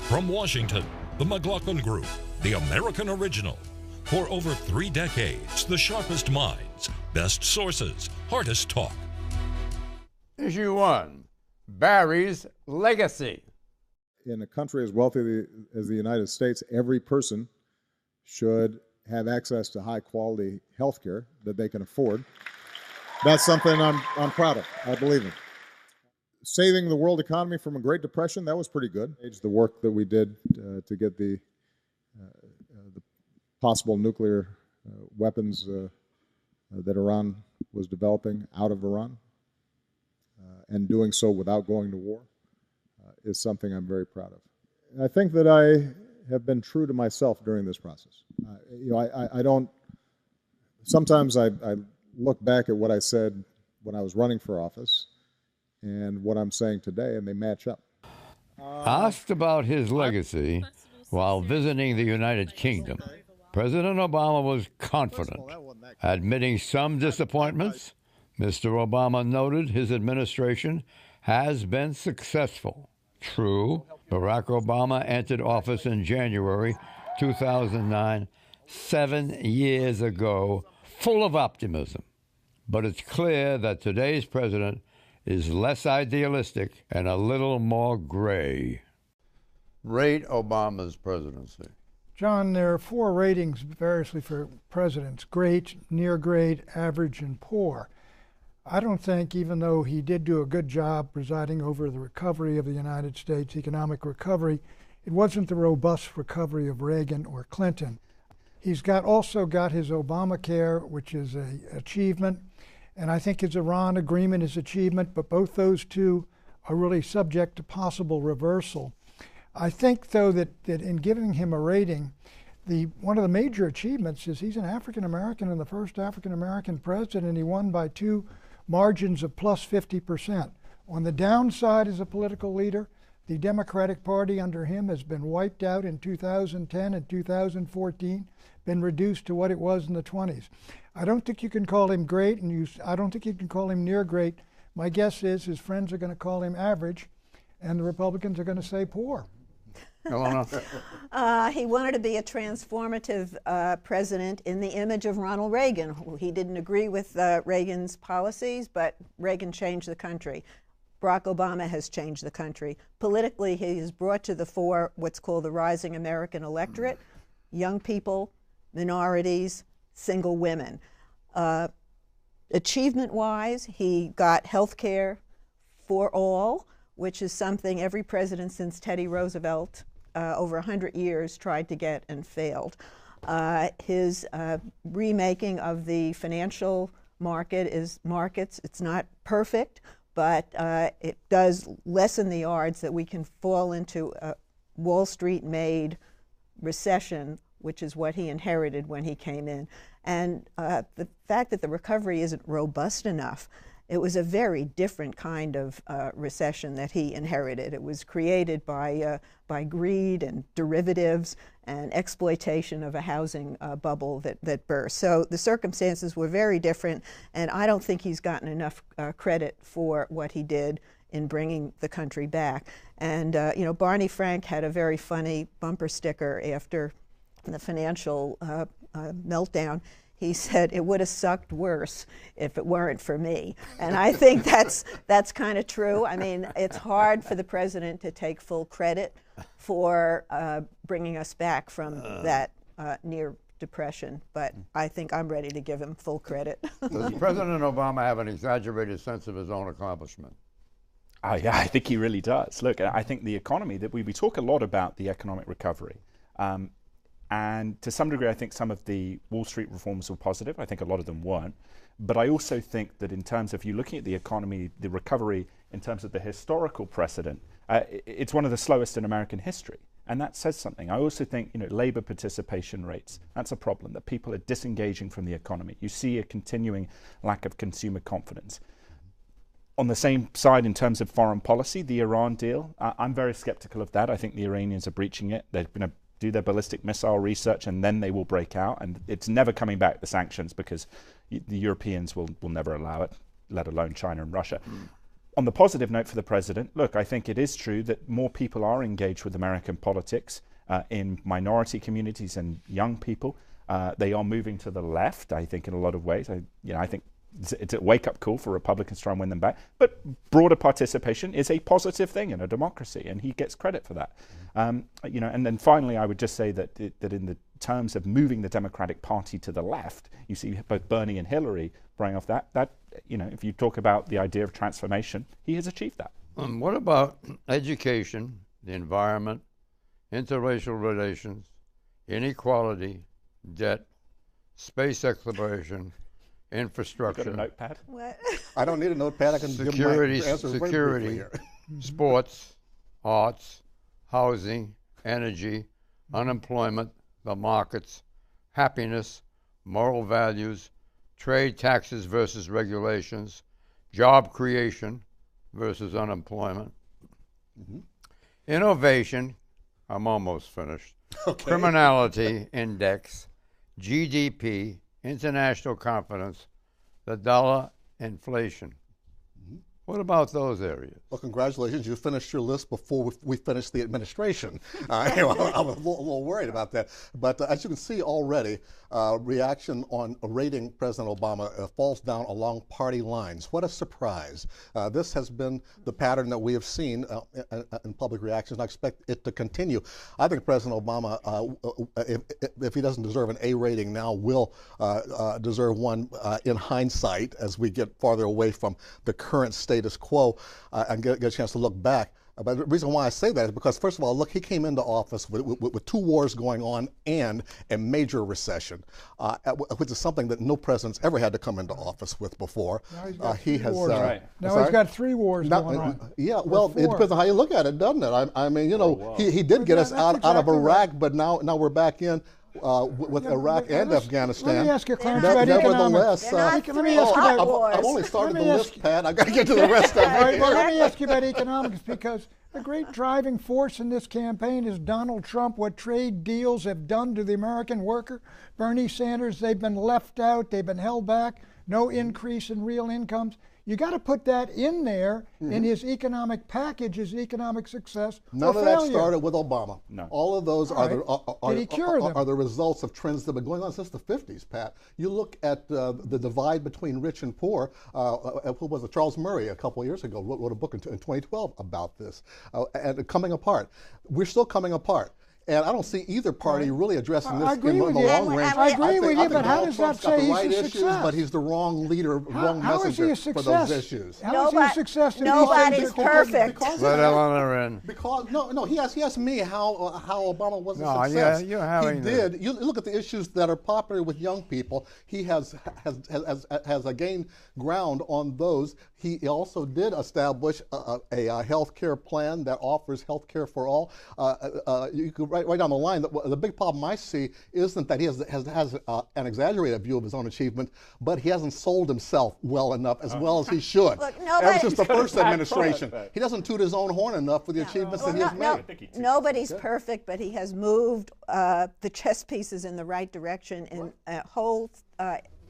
From Washington, the McLaughlin Group, the American original. For over 3 decades, the sharpest minds, best sources, hardest talk. Issue 1, Barry's legacy. In a country as wealthy as the United States, every person should have access to high-quality health care that they can afford. That's something I'm proud of. I believe in. Saving the world economy from a Great Depression, that was pretty good. The work that we did to get the possible nuclear weapons that Iran was developing out of Iran, and doing so without going to war, is something I'm very proud of. And I think that I have been true to myself during this process. I don't. Sometimes I look back at what I said when I was running for office and what I'm saying today, and they match up. Asked about his legacy while visiting the United Kingdom, President Obama was confident, admitting some disappointments. Mr. Obama noted his administration has been successful. True, Barack Obama entered office in January 2009, 7 years ago, full of optimism. But it's clear that today's president is less idealistic and a little more gray. Rate Obama's presidency. John, there are 4 ratings variously for presidents: great, near great, average, and poor. I don't think, even though he did do a good job presiding over the recovery of the United States, economic recovery, it wasn't the robust recovery of Reagan or Clinton. He's also got his Obamacare, which is an achievement, and I think his Iran agreement is achievement, but both those two are really subject to possible reversal. I think, though, that in giving him a rating, one of the major achievements is he's an African-American and the first African-American president, and he won by 2 margins of plus 50%. On the downside as a political leader, the Democratic Party under him has been wiped out in 2010 and 2014, been reduced to what it was in the 20s. I don't think you can call him great, and I don't think you can call him near great. My guess is his friends are going to call him average, and the Republicans are going to say poor. He wanted to be a transformative president in the image of Ronald Reagan. He didn't agree with Reagan's policies, but Reagan changed the country. Barack Obama has changed the country. Politically, he has brought to the fore what's called the rising American electorate: young people, minorities, single women. Achievement-wise, he got health care for all, which is something every president since Teddy Roosevelt over 100 years tried to get and failed. His remaking of the financial markets, it's not perfect, but it does lessen the odds that we can fall into a Wall Street-made recession, which is what he inherited when he came in. And the fact that the recovery isn't robust enough, it was a very different kind of recession that he inherited. It was created by greed and derivatives and exploitation of a housing bubble that burst. So the circumstances were very different, and I don't think he's gotten enough credit for what he did in bringing the country back. And Barney Frank had a very funny bumper sticker after the financial meltdown. He said, "It would have sucked worse if it weren't for me." And I think that's kind of true. I mean, it's hard for the president to take full credit for bringing us back from that near depression, but I think I'm ready to give him full credit. Does President Obama have an exaggerated sense of his own accomplishment? Yeah, I think he really does. Look, I think the economy, that we talk a lot about the economic recovery. And to some degree, I think some of the Wall Street reforms were positive. I think a lot of them weren't. But I also think that in terms of you looking at the economy, the recovery, in terms of the historical precedent, it's one of the slowest in American history. And that says something. I also think, labor participation rates, that's a problem, that people are disengaging from the economy. You see a continuing lack of consumer confidence. On the same side, in terms of foreign policy, the Iran deal, I'm very skeptical of that. I think the Iranians are breaching it. They're going to do their ballistic missile research, and then they will break out. And it's never coming back, the sanctions, because the Europeans will never allow it, let alone China and Russia. On the positive note for the president, look, I think it is true that more people are engaged with American politics in minority communities and young people. They are moving to the left, I think, in a lot of ways. I think it's a wake-up call for Republicans to try and win them back. But broader participation is a positive thing in a democracy, and he gets credit for that. And then finally, I would just say that in the terms of moving the Democratic Party to the left, you see both Bernie and Hillary bring off that if you talk about the idea of transformation, he has achieved that. What about education, the environment, interracial relations, inequality, debt, space exploration, infrastructure? Got a notepad? What? I don't need a notepad. I can security, give my answers very briefly here. sports, arts, housing, energy, unemployment, the markets, happiness, moral values, trade, taxes versus regulations, job creation versus unemployment, innovation, I'm almost finished, criminality index, GDP, international confidence, the dollar, inflation. What about those areas? Well, congratulations. You finished your list before we finished the administration. I was a little worried about that. But as you can see already, reaction on rating President Obama falls down along party lines. What a surprise. This has been the pattern that we have seen in public reactions, and I expect it to continue. I think President Obama, if he doesn't deserve an A rating now, will deserve one in hindsight as we get farther away from the current status quo and get a chance to look back. But the reason why I say that is because, first of all, look, he came into office with 2 wars going on and a major recession, which is something that no president's ever had to come into office with before. Now he's he's got 3 wars going on. Yeah, well, it depends on how you look at it, doesn't it? I mean, he did get us out of Iraq, but now we're back in. With Iraq and Afghanistan. Let me ask you, Clarence, about economics. I've only started the list, Pat. I've got to get to the rest of it. Right, well, let me ask you about economics, because the great driving force in this campaign is Donald Trump, what trade deals have done to the American worker. Bernie Sanders, they've been left out, they've been held back, no increase in real incomes. You got to put that in there in his economic package, his economic success. None of that started with Obama. No. All of those are the results of trends that have been going on since the 50s, Pat. You look at the divide between rich and poor. Who was it? Charles Murray a couple of years ago wrote a book in 2012 about this. And coming apart. We're still coming apart. And I don't see either party really addressing this in the long range. I agree with you, but how does that say he's a success? But he's the wrong leader, wrong messenger for those issues. How is he a success? Nobody's perfect. Let Eleanor in. Because he asked me how Obama was a success. Yeah, you're having he did. You look at the issues that are popular with young people. He has gained ground on those. He also did establish a health care plan that offers health care for all. You could right down the line, the big problem I see isn't that he has an exaggerated view of his own achievement, but he hasn't sold himself well enough, as well as he should. Look, ever since the first administration, he doesn't toot his own horn enough for the achievements that he has made. Nobody's perfect, but he has moved the chess pieces in the right direction in a whole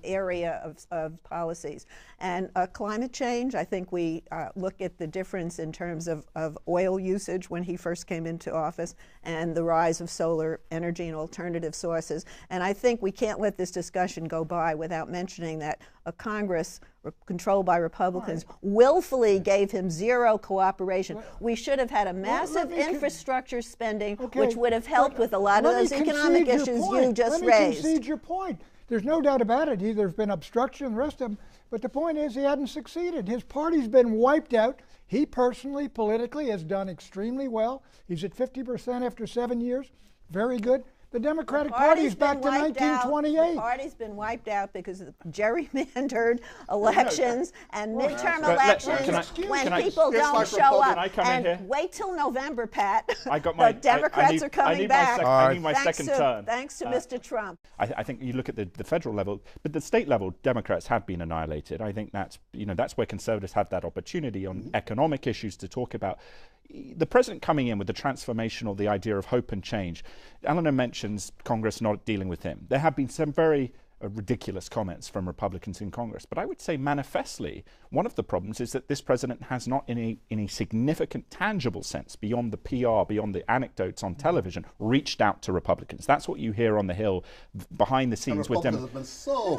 area of policies. And climate change, I think we look at the difference in terms of oil usage when he first came into office and the rise of solar energy and alternative sources. And I think we can't let this discussion go by without mentioning that a Congress controlled by Republicans willfully gave him zero cooperation. We should have had a massive infrastructure spending, which would have helped with a lot of those economic issues you just raised. Let me concede your point. There's no doubt about it. There's been obstruction and the rest of them. But the point is he hadn't succeeded. His party's been wiped out. He personally, politically, has done extremely well. He's at 50% after 7 years. Very good. The Democratic Party's back to 1928. The party's been wiped out because of gerrymandered elections and midterm elections when people don't show up. And wait till November, Pat. The Democrats are coming back. I need my second turn. Thanks to Mr. Trump. I think you look at the federal level, but the state level, Democrats have been annihilated. I think that's where conservatives have that opportunity on economic issues to talk about. The president coming in with the transformational, the idea of hope and change. Eleanor mentions Congress not dealing with him. There have been some very ridiculous comments from Republicans in Congress. But I would say manifestly, one of the problems is that this president has not, in a significant, tangible sense, beyond the PR, beyond the anecdotes on television, reached out to Republicans. That's what you hear on the Hill behind the scenes with Republicans have been so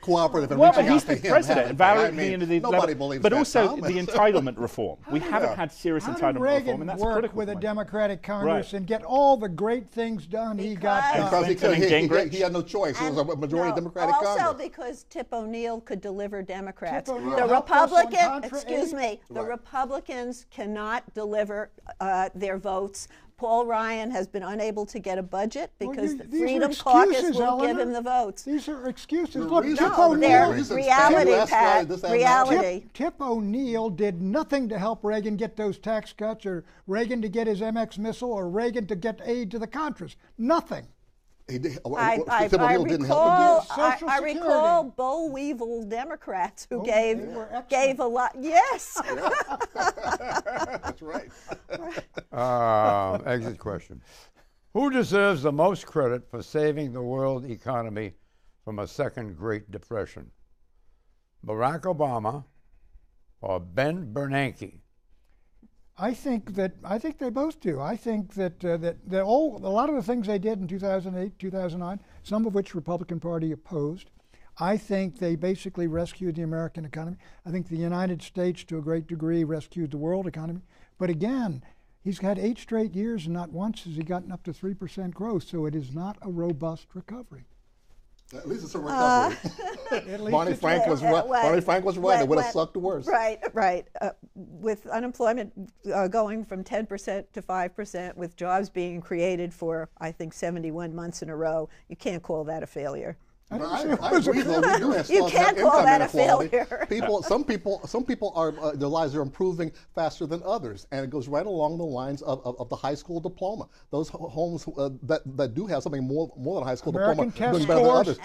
cooperative in well, reaching but he's out to the him, president. Nobody believes but that, also Tom. the entitlement reform. We haven't had serious How did entitlement Reagan reform, and that's work critical. with a to my- Democratic Congress Right. and get all the great things done he got done? Because Clinton and Gingrich. he had no choice. It was a majority No, Democratic also Congress. because Tip O'Neill could deliver Democrats. Tip O'Neill The helped us on Republican, Contra excuse aid. me, the Right. Republicans cannot deliver their votes. Paul Ryan has been unable to get a budget because the these are Freedom Caucus excuses, won't give Eleanor. him the votes. These are excuses. The Look, reason- Tip No, they're O'Neill. reasons reality, Democrats Pat. started this and that. Reality. Tip O'Neill did nothing to help Reagan get those tax cuts, or Reagan to get his MX missile, or Reagan to get aid to the Contras. Nothing. He did, Tip O'Neill didn't help him. Social I Security. recall boll weevil Democrats who they gave were excellent. gave a lot. Yes. That's right. Exit question. Who deserves the most credit for saving the world economy from a second Great Depression? Barack Obama or Ben Bernanke? I think they both do. I think that a lot of the things they did in 2008, 2009, some of which Republican Party opposed, I think they basically rescued the American economy. I think the United States, to a great degree, rescued the world economy. But again, he's had 8 straight years, and not once has he gotten up to 3% growth. So it is not a robust recovery. At least it's a recovery. At least Barney it's Frank was right. Barney Frank was right. It would have sucked worse. Right. With unemployment going from 10% to 5%, with jobs being created for, I think, 71 months in a row, you can't call that a failure. I agree, though. We do have You still can't have call income that a inequality. failure. Some people are their lives are improving faster than others, and it goes right along the lines of the high school diploma. Those homes that do have something more than a high school American diploma test doing better than scores,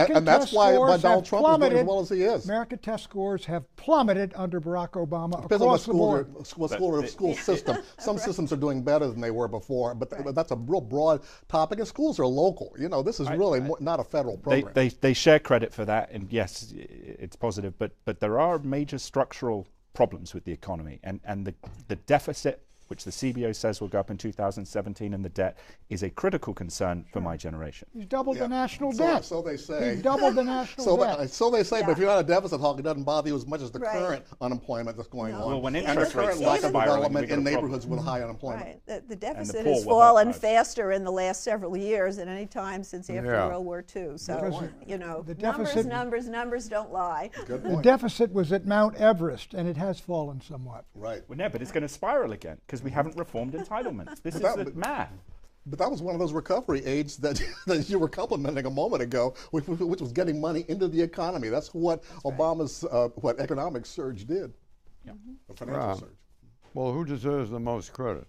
others, and that's why Donald Trump is doing as well as he is. American test scores have plummeted under Barack Obama Depends on what across the board. school system. Some systems are doing better than they were before, but that's a real broad topic. And schools are local. You know, this is really not a federal program. They share credit for that, and yes, it's positive, but there are major structural problems with the economy, and the deficit, which the CBO says will go up in 2017, and the debt is a critical concern for my generation. He's doubled the national debt. So they say. He doubled the national debt. So they say, but if you're not a deficit hawk, it doesn't bother you as much as the current unemployment that's going on. Well, when and interest the current rates lack start of spiraling, development we get in a problem. neighborhoods with high unemployment. Right. The deficit poor has will fallen help us. faster in the last several years than any time since after Yeah. World War II. So, Because you know, the deficit- numbers don't lie. Good The point. deficit was at Mount Everest, and it has fallen somewhat. Right. Well, no, but it's going to spiral again because we haven't reformed entitlements. This is the math. But that was one of those recovery aids that you were complimenting a moment ago, which was getting money into the economy. That's what Obama's what economic surge did. Yeah. A financial surge. Well, who deserves the most credit?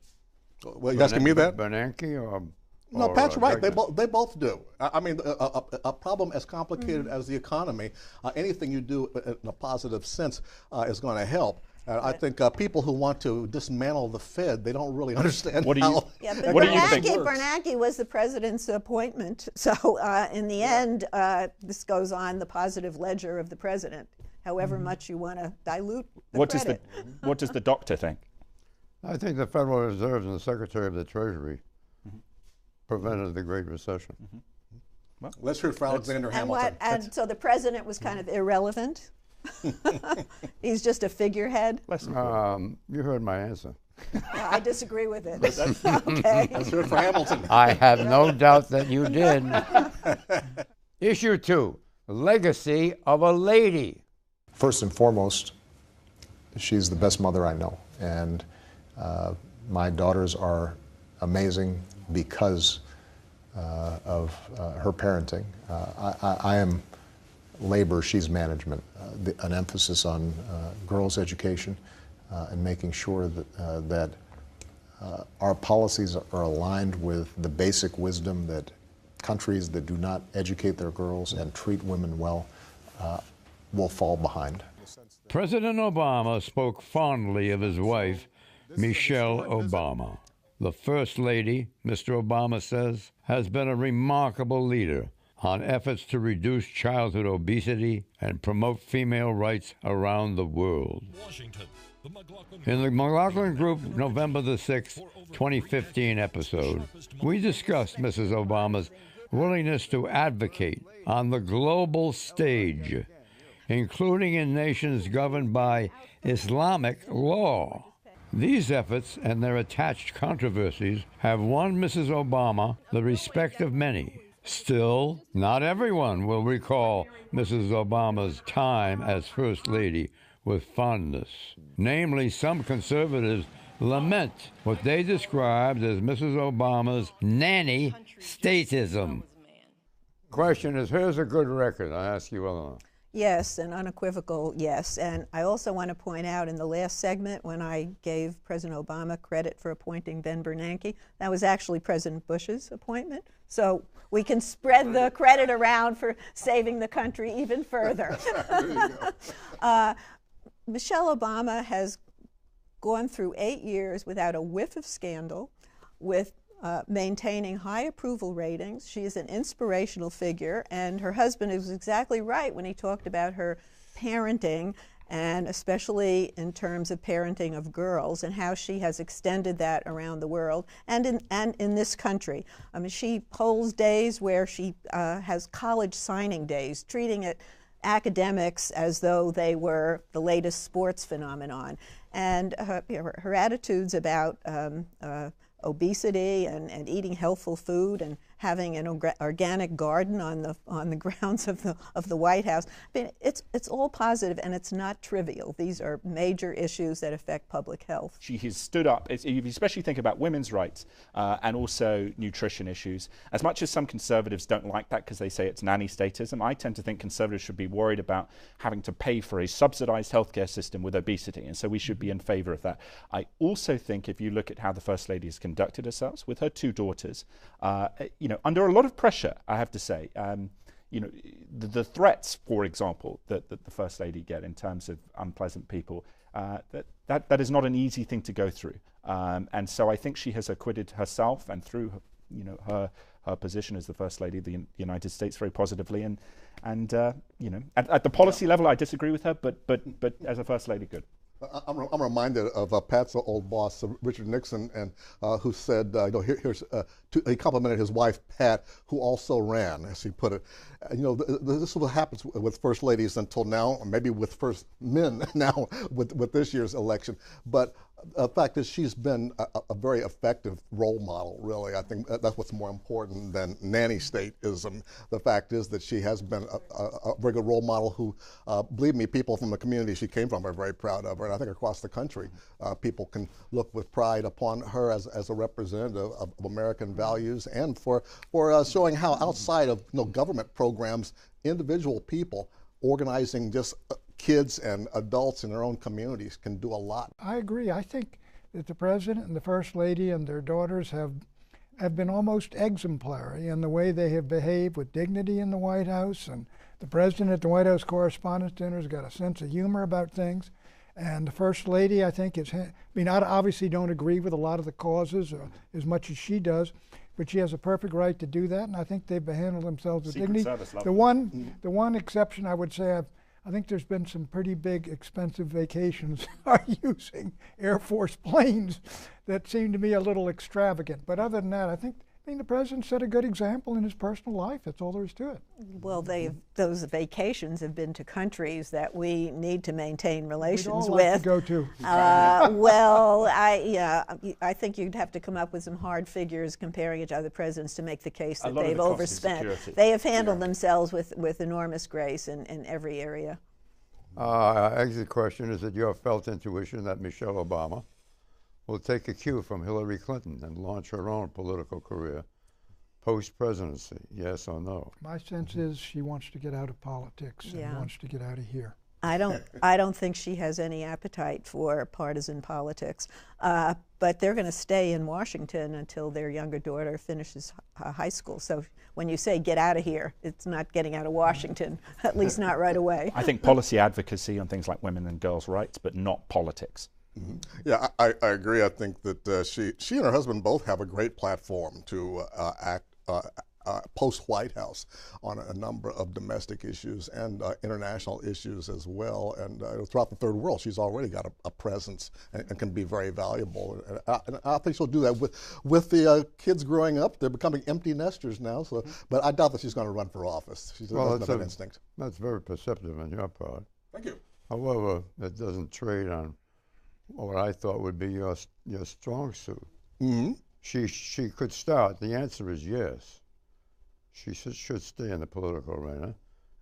Well, you asking me that? Bernanke or? No, or, Pat's right. Reagan? They both do. I mean, a problem as complicated as the economy, anything you do in a positive sense is going to help. I think people who want to dismantle the Fed, they don't really understand What do you- how. Yeah, but What do you think? Bernanke was the president's appointment. So in the end, this goes on the positive ledger of the president, however much you want to dilute the credit. What does the doctor think? I think the Federal Reserve and the Secretary of the Treasury prevented the Great Recession. Let's hear from Alexander Hamilton. And so the president was kind of irrelevant. He's just a figurehead. You heard my answer. I disagree with it. Okay. Let's hear it for Hamilton. I have no doubt that you did. Issue 2, legacy of a lady. First and foremost, she's the best mother I know, and my daughters are amazing because of her parenting. I am labor, she's management. An emphasis on girls' education and making sure that our policies are aligned with the basic wisdom that countries that do not educate their girls and treat women well will fall behind. President Obama spoke fondly of his wife, Michelle Obama. The First Lady, Mr. Obama says, has been a remarkable leader, on efforts to reduce childhood obesity and promote female rights around the world. Washington, the McLaughlin In the McLaughlin Group November the 6th, 2015 episode, we discussed Mrs. Obama's willingness to advocate on the global stage, including in nations governed by Islamic law. These efforts and their attached controversies have won Mrs. Obama the respect of many. Still, not everyone will recall Mrs. Obama's time as First Lady with fondness. Namely, some conservatives lament what they described as Mrs. Obama's nanny statism. Question is, here's a good record. I ask you, Eleanor. Yes, an unequivocal yes. And I also want to point out in the last segment when I gave President Obama credit for appointing Ben Bernanke, that was actually President Bush's appointment. So we can spread the credit around for saving the country even further. Michelle Obama has gone through 8 years without a whiff of scandal, with maintaining high approval ratings. She is an inspirational figure, and her husband is exactly right when he talked about her parenting, and especially in terms of parenting of girls and how she has extended that around the world and in this country. I mean, she holds days where she has college signing days, treating it academics as though they were the latest sports phenomenon. And her attitudes about obesity and eating healthful food and having an organic garden on the grounds of the White House. I mean, it's all positive, and it's not trivial. These are major issues that affect public health. She has stood up, you especially think about women's rights and also nutrition issues. As much as some conservatives don't like that because they say it's nanny statism, I tend to think conservatives should be worried about having to pay for a subsidized healthcare system with obesity, and so we should be in favor of that. I also think if you look at how the First Lady has conducted herself with her 2 daughters, under a lot of pressure, I have to say. The threats, for example, that the First Lady get in terms of unpleasant people, that is not an easy thing to go through. And so I think she has acquitted herself and through her position as the First Lady of the United States very positively. And at the policy level, I disagree with her, but as a First Lady, good. I'm reminded of Pat's old boss, Richard Nixon, and who said, he complimented his wife, Pat, who also ran, as he put it. This is what happens with First Ladies until now, or maybe with First Men now with this year's election. But the fact is she's been a very effective role model, really. I think that's what's more important than nanny statism. The fact is that she has been a very good role model who, believe me, people from the community she came from are very proud of her. And I think across the country, people can look with pride upon her as a representative of American values, and for showing how outside of government programs, individual people organizing just kids and adults in their own communities can do a lot. I agree. I think that the President and the First Lady and their daughters have been almost exemplary in the way they have behaved with dignity in the White House. And the President at the White House Correspondents' Dinner has got a sense of humor about things. And the First Lady, I think, I obviously don't agree with a lot of the causes as much as she does, but she has a perfect right to do that, and I think they've handled themselves with dignity. The one exception I would say, I think there's been some pretty big expensive vacations using Air Force planes that seem to me a little extravagant. But other than that, I think the President set a good example in his personal life. That's all there is to it. Well, those vacations have been to countries that we need to maintain relations we'd all with. like to go to. Well, I think you'd have to come up with some hard figures comparing each other presidents to make the case that they've overspent. They have handled themselves with enormous grace in every area. Exit question: is it your felt intuition that Michelle Obama will take a cue from Hillary Clinton and launch her own political career post-presidency? Yes or no? My sense is she wants to get out of politics and wants to get out of here. I don't think she has any appetite for partisan politics, but they're going to stay in Washington until their younger daughter finishes high school. So when you say get out of here, it's not getting out of Washington, at least not right away. I think policy advocacy on things like women and girls' rights, but not politics. Mm-hmm. Yeah, I agree. I think that she and her husband both have a great platform to post-White House on a number of domestic issues and international issues as well. And throughout the third world, she's already got a presence and can be very valuable. And I think she'll do that with the kids growing up. They're becoming empty nesters now. So, but I doubt that she's going to run for office. She doesn't have that instinct. That's very perceptive on your part. Thank you. However, that doesn't trade on what I thought would be your strong suit. Mm-hmm. She could start. The answer is yes. She should stay in the political arena,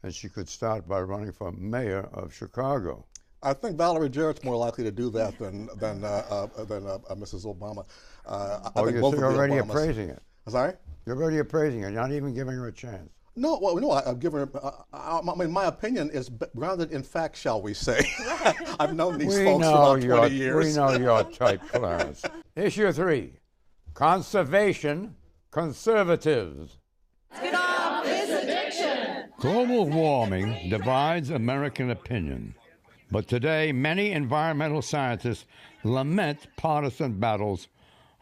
and she could start by running for mayor of Chicago. I think Valerie Jarrett's more likely to do that than Mrs. Obama. You're already appraising it. Sorry? You're already appraising it. You're not even giving her a chance. No, well, no, I've given her, I mean, my opinion is grounded in fact, shall we say. I've known these folks for about 20 years. We know your type, Clarence. Issue 3, conservation conservatives. Get off this addiction! Global warming divides American opinion. But today, many environmental scientists lament partisan battles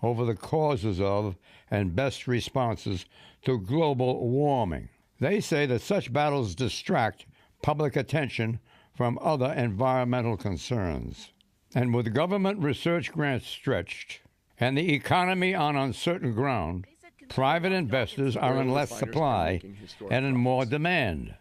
over the causes of and best responses to global warming. They say that such battles distract public attention from other environmental concerns. And with government research grants stretched and the economy on uncertain ground, private investors are in less supply and in more demand.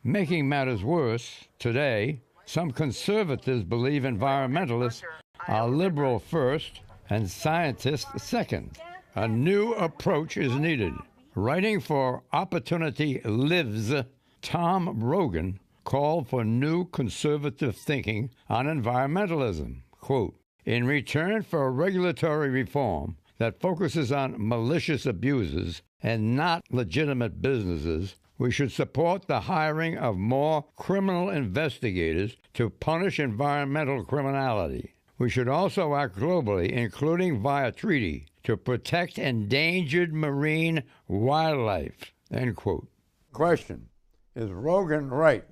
Making matters worse, today, some conservatives believe environmentalists are liberal first and scientists second. A new approach is needed. Writing for Opportunity Lives, Tom Rogan called for new conservative thinking on environmentalism. Quote, in return for regulatory reform that focuses on malicious abuses and not legitimate businesses, we should support the hiring of more criminal investigators to punish environmental criminality. We should also act globally, including via treaty, to protect endangered marine wildlife. End quote. Question, is Rogan right?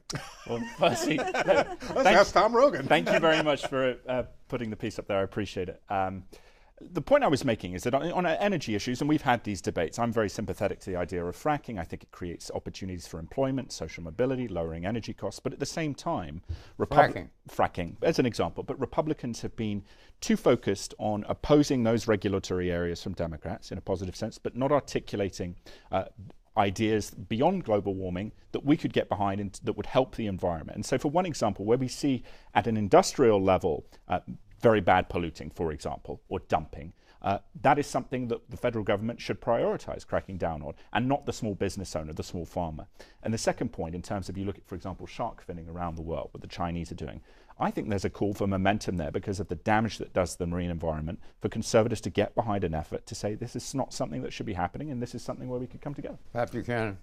Well, firstly, Let's ask Tom Rogan. Thank you very much for putting the piece up there. I appreciate it. The point I was making is that on energy issues, and we've had these debates, I'm very sympathetic to the idea of fracking. I think it creates opportunities for employment, social mobility, lowering energy costs. But at the same time, fracking, as an example, but Republicans have been too focused on opposing those regulatory areas from Democrats in a positive sense, but not articulating ideas beyond global warming that we could get behind and that would help the environment. And so for one example, where we see at an industrial level very bad polluting, for example, or dumping, that is something that the federal government should prioritize cracking down on, and not the small business owner, the small farmer. And the second point, in terms of you look at, for example, shark finning around the world, what the Chinese are doing, I think there's a call for momentum there because of the damage that does to the marine environment, for conservatives to get behind an effort to say this is not something that should be happening and this is something where we could come together. Pat Buchanan.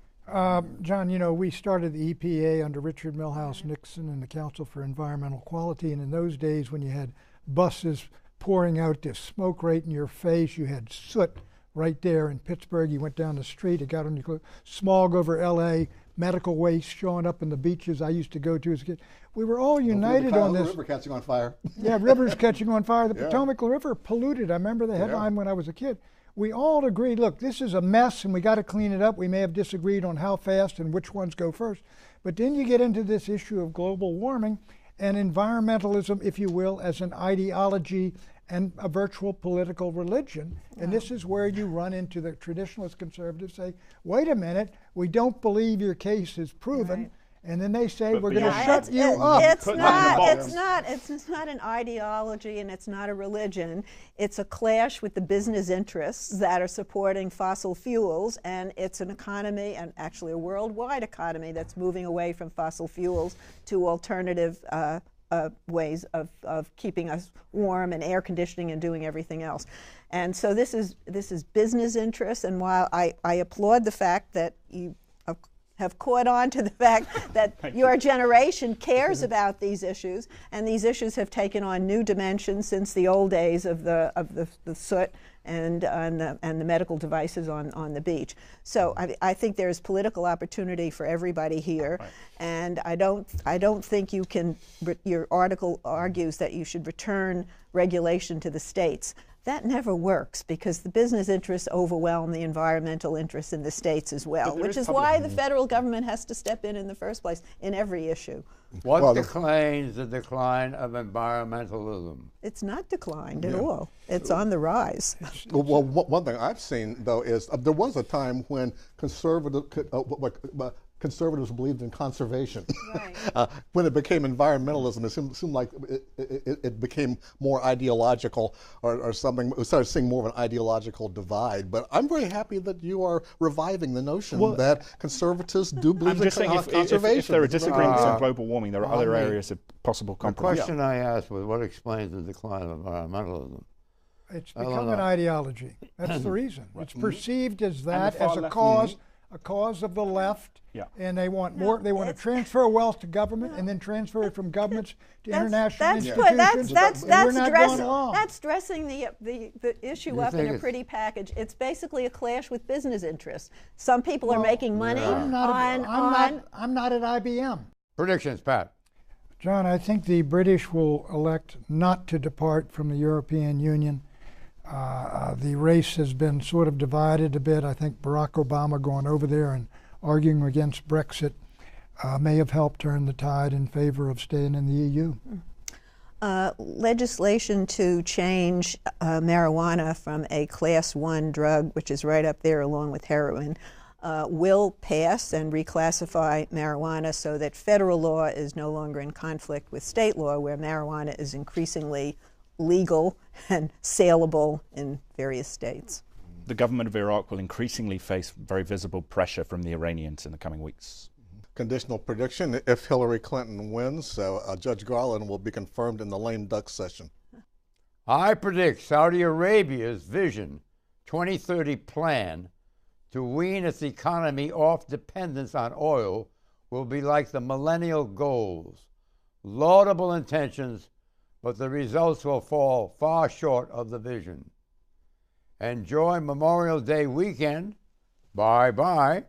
John, you know, we started the EPA under Richard Milhouse Nixon and the Council for Environmental Quality, and in those days when you had buses pouring out this smoke right in your face, you had soot right there in Pittsburgh. You went down the street, it got on your clothes, smog over LA, medical waste showing up in the beaches I used to go to as a kid. We were all united on this. The river catching on fire. Yeah, rivers catching on fire. The Potomac River polluted. I remember the headline when I was a kid. We all agreed, look, this is a mess and we got to clean it up. We may have disagreed on how fast and which ones go first. But then you get into this issue of global warming and environmentalism, if you will, as an ideology and a virtual political religion. And this is where you run into the traditionalist conservatives say, wait a minute, we don't believe your case is proven. Right. And then they say, we're going to shut you up. It's not an ideology and it's not a religion. It's a clash with the business interests that are supporting fossil fuels, and it's an economy, and actually a worldwide economy, that's moving away from fossil fuels to alternative ways of keeping us warm and air conditioning and doing everything else. And so this is business interests, and while I applaud the fact that you have caught on to the fact that your generation cares about these issues, and these issues have taken on new dimensions since the old days of the soot and the medical devices on the beach. So I think there's political opportunity for everybody here, and I don't think you can. Your article argues that you should return regulation to the states. That never works because the business interests overwhelm the environmental interests in the states as well, which is why the federal government has to step in the first place in every issue. What declines the decline of environmentalism? It's not declined at all. It's on the rise. Well, one thing I've seen, though, is there was a time when conservatives believed in conservation. Right. When it became environmentalism, it seemed like it became more ideological or something. We started seeing more of an ideological divide. But I'm very happy that you are reviving the notion that conservatives do believe in conservation. If there are disagreements on global warming, there are other areas of possible compromise. The question I asked was, what explains the decline of environmentalism? It's become an ideology. That's the reason. It's perceived as that, as a cause of the left, and they want more. They want to transfer wealth to government and then transfer it from governments to international institutions. That's dressing the issue up in a pretty package. It's basically a clash with business interests. Some people are making money I'm not at IBM. Predictions, Pat. John, I think the British will elect not to depart from the European Union. The race has been sort of divided a bit. I think Barack Obama going over there and arguing against Brexit may have helped turn the tide in favor of staying in the EU. Legislation to change marijuana from a Class 1 drug, which is right up there along with heroin, will pass and reclassify marijuana so that federal law is no longer in conflict with state law, where marijuana is increasingly legal and saleable in various states. The government of Iraq will increasingly face very visible pressure from the Iranians in the coming weeks. Conditional prediction: if Hillary Clinton wins, Judge Garland will be confirmed in the lame duck session. I predict Saudi Arabia's Vision 2030 plan to wean its economy off dependence on oil will be like the millennial goals. Laudable intentions, but the results will fall far short of the vision. Enjoy Memorial Day weekend. Bye-bye.